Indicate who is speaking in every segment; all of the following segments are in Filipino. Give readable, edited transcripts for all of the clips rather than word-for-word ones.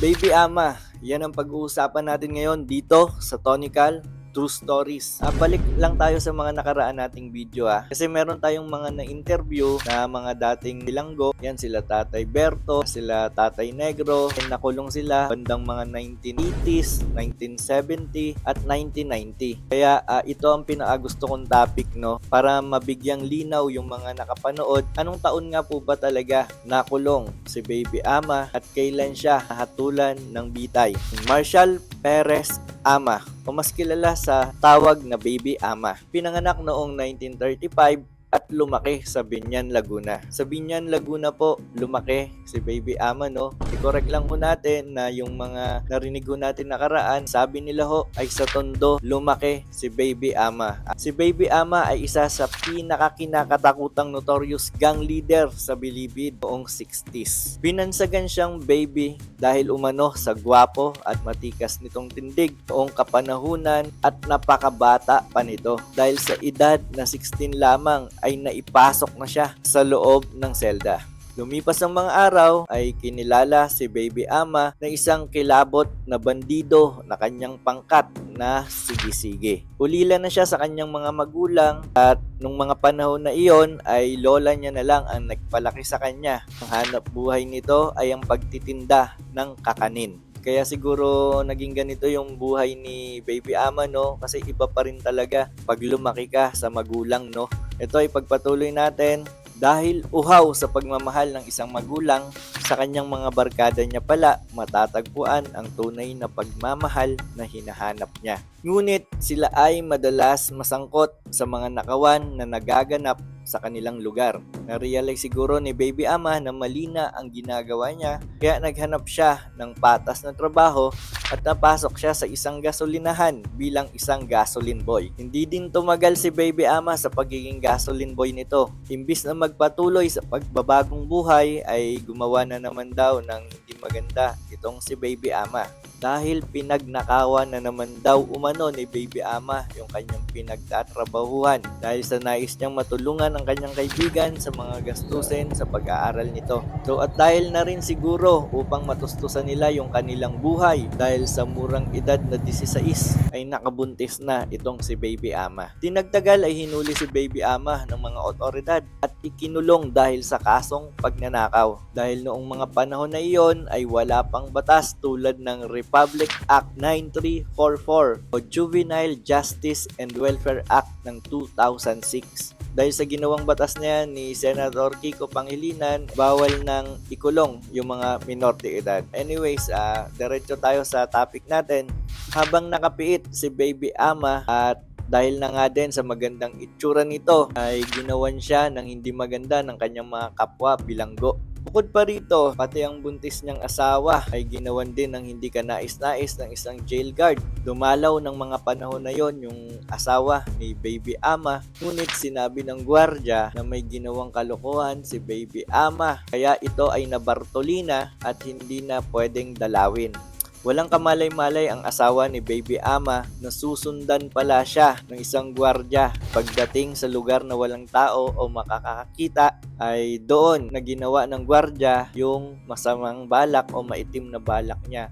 Speaker 1: Baby Ama, yan ang pag-uusapan natin ngayon dito sa Tonical True Stories. Balik lang tayo sa mga nakaraan nating video kasi meron tayong mga na-interview na mga dating bilanggo. Yan sila Tatay Berto, sila Tatay Negro. Nakulong sila bandang mga 1980s, 1970 at 1990. Kaya ito ang pinakagusto kong topic, no, para mabigyang linaw yung mga nakapanood. Anong taon nga po ba talaga nakulong si Baby Ama at kailan siya hatulan ng bitay? Marshall Perez Ama, o mas kilala sa tawag na Baby Ama. Pinanganak noong 1935 at lumaki sa Biñan, Laguna. Sa Biñan, Laguna po lumaki si Baby Ama, no? I-correct lang ho natin na yung mga narinig ho natin nakaraan, sabi nila ho ay sa Tondo lumaki si Baby Ama. Si Baby Ama ay isa sa pinakakinakatakutang notorious gang leader sa Bilibid noong 60s. Binansagan siyang baby dahil umano sa gwapo at matikas nitong tindig noong kapanahunan at napakabata pa nito. Dahil sa edad na 16 lamang ay naipasok na siya sa loob ng selda. Lumipas ang mga araw ay kinilala si Baby Ama na isang kilabot na bandido na kanyang pangkat na sige-sige. Ulila na siya sa kanyang mga magulang at nung mga panahon na iyon ay lola niya na lang ang nagpalaki sa kanya. Ang hanap buhay nito ay ang pagtitinda ng kakanin. Kaya siguro naging ganito yung buhay ni Baby Ama, no? Kasi iba pa rin talaga pag lumaki ka sa magulang, no? Ito ay pagpatuloy natin. Dahil uhaw sa pagmamahal ng isang magulang, sa kanyang mga barkada niya pala matatagpuan ang tunay na pagmamahal na hinahanap niya. Ngunit sila ay madalas masangkot sa mga nakawan na nagaganap sa kanilang lugar. Na-realize siguro ni Baby Ama na mali na ang ginagawa niya, kaya naghanap siya ng patas na trabaho at napasok siya sa isang gasolinahan bilang isang gasoline boy. Hindi din tumagal si Baby Ama sa pagiging gasoline boy nito. Imbis na magpatuloy sa pagbabagong buhay ay gumawa na naman daw ng hindi maganda itong si Baby Ama. Dahil pinagnakawan na naman daw umano ni Baby Ama yung kanyang pinagtatrabahuhan dahil sa nais niyang matulungan ang kanyang kaibigan sa mga gastusin sa pag-aaral nito. So at dahil na rin siguro upang matustusan nila yung kanilang buhay dahil sa murang edad na 16 ay nakabuntis na itong si Baby Ama. Tinagtagal ay hinuli si Baby Ama ng mga otoridad at ikinulong dahil sa kasong pagnanakaw. Dahil noong mga panahon na iyon ay wala pang batas tulad ng Republic Act 9344 o Juvenile Justice and Welfare Act ng 2006. Dahil sa ginawang batas na yan ni Senator Kiko Pangilinan, bawal nang ikulong yung mga minor de edad. Anyways, diretso tayo sa topic natin. Habang nakapiit si Baby Ama at dahil na nga din sa magandang itsura nito ay ginawan siya ng hindi maganda ng kanyang mga kapwa bilanggo. Bukod pa rito, pati ang buntis niyang asawa ay ginawan din ng hindi kanais-nais ng isang jail guard. Dumalaw ng mga panahon na yon yung asawa ni Baby Ama, ngunit sinabi ng gwardya na may ginawang kalokohan si Baby Ama, kaya ito ay nabartolina at hindi na pwedeng dalawin. Walang kamalay-malay ang asawa ni Baby Ama na susundan pala siya ng isang gwardya. Pagdating sa lugar na walang tao o makakakita ay doon na ginawa ng gwardya yung masamang balak o maitim na balak niya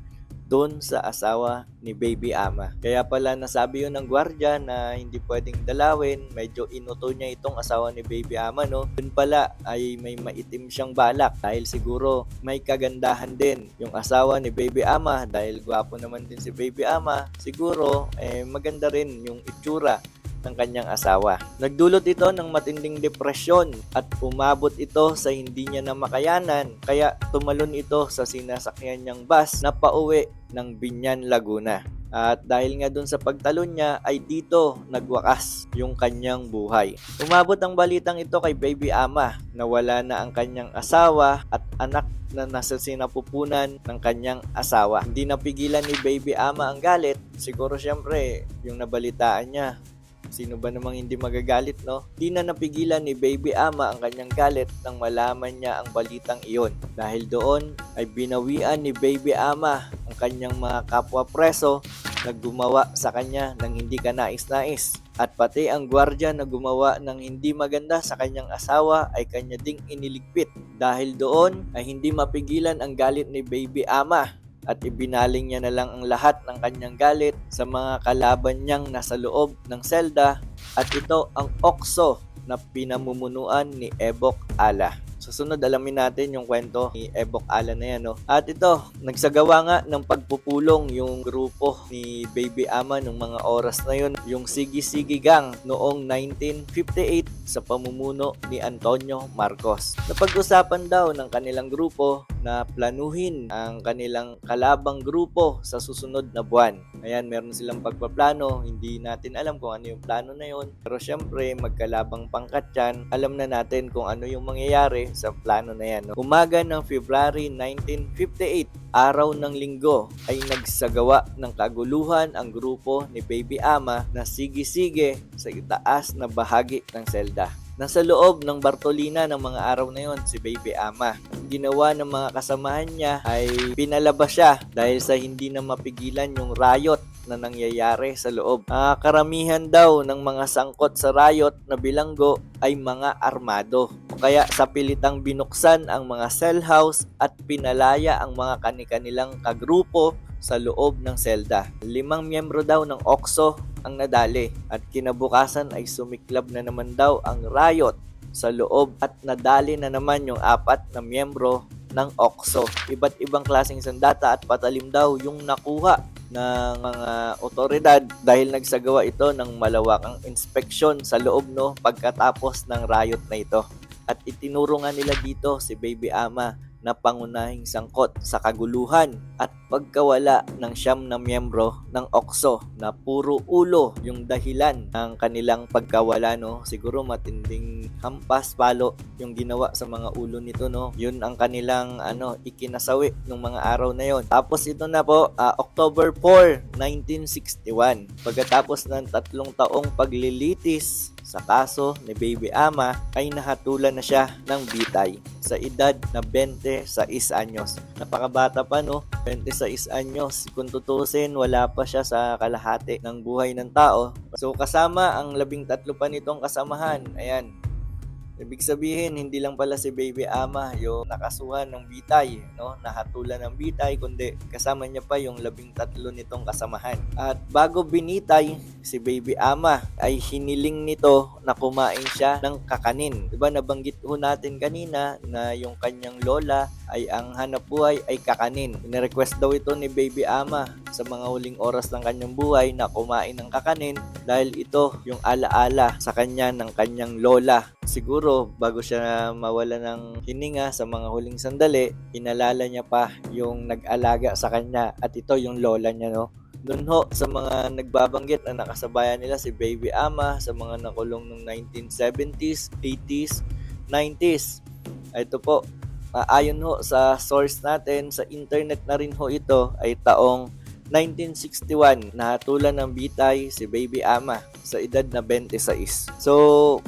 Speaker 1: doon sa asawa ni Baby Ama. Kaya pala nasabi yun ng gwardya na hindi pwedeng dalawin, medyo inuto niya itong asawa ni Baby Ama, no? Doon pala ay may maitim siyang balak dahil siguro may kagandahan din yung asawa ni Baby Ama dahil gwapo naman din si Baby Ama. Siguro maganda rin yung itsura ng kanyang asawa. Nagdulot ito ng matinding depresyon at umabot ito sa hindi niya na makayanan kaya tumalon ito sa sinasakyan niyang bus na pauwi ng Biñan, Laguna. At dahil nga dun sa pagtalon niya ay dito nagwakas yung kanyang buhay. Umabot ang balitang ito kay Baby Ama na wala na ang kanyang asawa at anak na nasa sinapupunan ng kanyang asawa. Hindi napigilan ni Baby Ama ang galit. Siguro syempre yung nabalitaan niya, sino ba namang hindi magagalit, no? Di na napigilan ni Baby Ama ang kanyang galit nang malaman niya ang balitang iyon. Dahil doon ay binawian ni Baby Ama ang kanyang mga kapwa preso na gumawa sa kanya ng hindi kanais-nais. At pati ang gwardya na gumawa ng hindi maganda sa kanyang asawa ay kanya ding iniligpit. Dahil doon ay hindi mapigilan ang galit ni Baby Ama at ibinaling niya na lang ang lahat ng kanyang galit sa mga kalaban niyang nasa loob ng selda at ito ang Okso na pinamumunuan ni Ebok Ala. Sa sunod, alamin natin yung kwento ni Ebok Ala na yan. No? At ito, nagsagawa nga ng pagpupulong yung grupo ni Baby Ama nung mga oras na yun. Yung Sigi Sigi Gang noong 1958 sa pamumuno ni Antonio Marcos. Napag-usapan daw ng kanilang grupo na planuhin ang kanilang kalabang grupo sa susunod na buwan. Ayan, meron silang pagpaplano. Hindi natin alam kung ano yung plano na yun. Pero syempre, magkalabang pangkat yan. Alam na natin kung ano yung mangyayari sa plano na yan. No? Umaga ng February 1958, araw ng linggo, ay nagsagawa ng kaguluhan ang grupo ni Baby Ama na sige-sige sa itaas na bahagi ng selda. Nasa loob ng Bartolina ng mga araw na yon si Baby Ama. Ginawa ng mga kasamahan niya ay pinalabas siya dahil sa hindi na mapigilan yung riot na nangyayari sa loob. Karamihan daw ng mga sangkot sa riot na bilanggo ay mga armado. O kaya sa pilitang binuksan ang mga cell house at pinalaya ang mga kani-kanilang kagrupo sa loob ng selda. 5 miyembro daw ng Okso ang nadali at kinabukasan ay sumiklab na naman daw ang riot sa loob at nadali na naman yung 4 na miyembro ng Okso. Iba't ibang klaseng sandata at patalim daw yung nakuha ng mga otoridad dahil nagsagawa ito ng malawakang inspeksyon sa loob pagkatapos ng riot na ito. At itinuro nga nila dito si Baby Ama na pangunahing sangkot sa kaguluhan at pagkawala ng 9 na miyembro ng Okso na puro ulo yung dahilan ng kanilang pagkawala. Siguro matinding hampas palo yung ginawa sa mga ulo nito. Yun ang kanilang ikinasawi ng mga araw na yon. Tapos ito na po, October 4, 1961. Pagkatapos ng 3 taong paglilitis sa kaso ni Baby Ama ay nahatulan na siya ng bitay sa edad na 26 anyos. Napakabata pa 26 anyos. Kung tutusin, wala pa siya sa kalahati ng buhay ng tao. So kasama ang 13 pa nitong kasamahan. Ayan. Ibig sabihin, hindi lang pala si Baby Ama yung nakasuhan ng bitay, nahatulan ng bitay, kundi kasama niya pa yung 13 nitong kasamahan. At bago binitay si Baby Ama, ay hiniling nito na kumain siya ng kakanin. Diba nabanggit ho natin kanina na yung kanyang lola ay ang hanap buhay ay kakanin. Nirequest daw ito ni Baby Ama sa mga huling oras ng kanyang buhay na kumain ng kakanin dahil ito yung alaala sa kanya ng kanyang lola. Siguro bago siya mawala ng hininga sa mga huling sandali, inalala niya pa yung nag-alaga sa kanya at ito yung lola niya. Doon sa mga nagbabanggit na nakasabayan nila si Baby Ama sa mga nakulong ng 1970s, 80s, 90s. Ito po, ayon sa source natin, sa internet na rin ito, ay taong 1961, nahatulan ng bitay si Baby Ama sa edad na 26. So,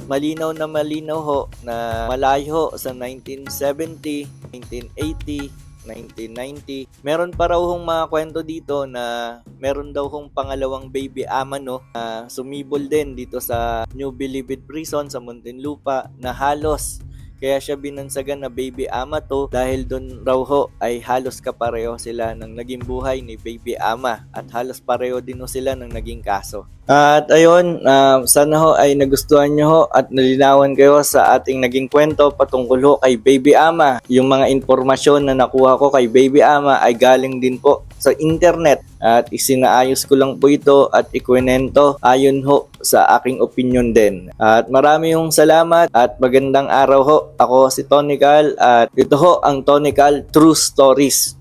Speaker 1: malinaw na malinaw na malayo sa 1970, 1980, 1990. Meron pa raw mga kwento dito na meron daw pangalawang Baby Ama na sumibol din dito sa New Bilibid Prison sa Muntinlupa na halos kaya siya binansagan na Baby Ama to dahil doon raw ay halos kapareho sila ng naging buhay ni Baby Ama at halos pareho din sila ng naging kaso. At ayun, sana ay nagustuhan nyo at nalinawan kayo sa ating naging kwento patungkol kay Baby Ama. Yung mga impormasyon na nakuha ko kay Baby Ama ay galing din po sa internet at isinaayos ko lang po ito at ikwento ayon sa aking opinion din. At marami salamat at magandang araw Ako si Tony Cal at ito ang Tony Cal True Stories.